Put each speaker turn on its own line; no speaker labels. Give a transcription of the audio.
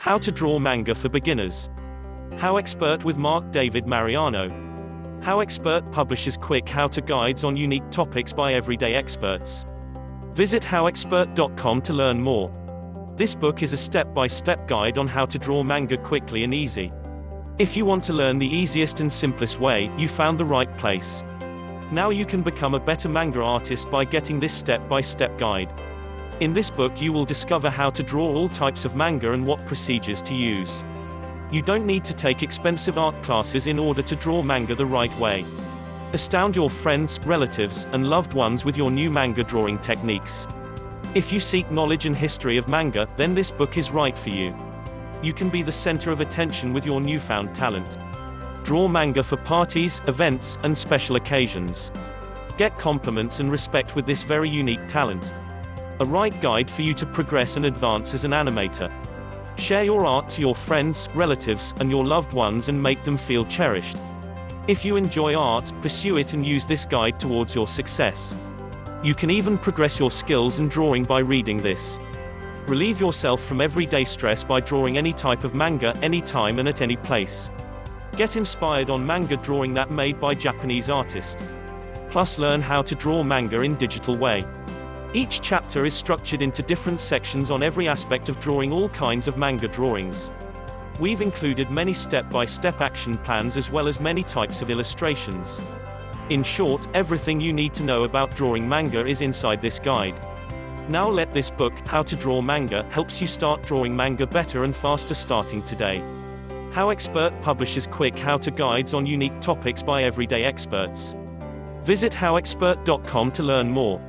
How to Draw Manga for Beginners. HowExpert with Mark David Mariano. HowExpert publishes quick how-to guides on unique topics by everyday experts. Visit howexpert.com to learn more. This book is a step-by-step guide on how to draw manga quickly and easy. If you want to learn the easiest and simplest way, you found the right place. Now you can become a better manga artist by getting this step-by-step guide. In this book you will discover how to draw all types of manga and what procedures to use. You don't need to take expensive art classes in order to draw manga the right way. Astound your friends, relatives, and loved ones with your new manga drawing techniques. If you seek knowledge and history of manga, then this book is right for you. You can be the center of attention with your newfound talent. Draw manga for parties, events, and special occasions. Get compliments and respect with this very unique talent. A right guide for you to progress and advance as an animator. Share your art to your friends, relatives, and your loved ones and make them feel cherished. If you enjoy art, pursue it and use this guide towards your success. You can even progress your skills in drawing by reading this. Relieve yourself from everyday stress by drawing any type of manga, anytime and at any place. Get inspired on manga drawing that made by Japanese artist. Plus learn how to draw manga in digital way. Each chapter is structured into different sections on every aspect of drawing all kinds of manga drawings. We've included many step-by-step action plans as well as many types of illustrations. In short, everything you need to know about drawing manga is inside this guide. Now let this book, How to Draw Manga, helps you start drawing manga better and faster starting today. HowExpert publishes quick how-to guides on unique topics by everyday experts. Visit howexpert.com to learn more.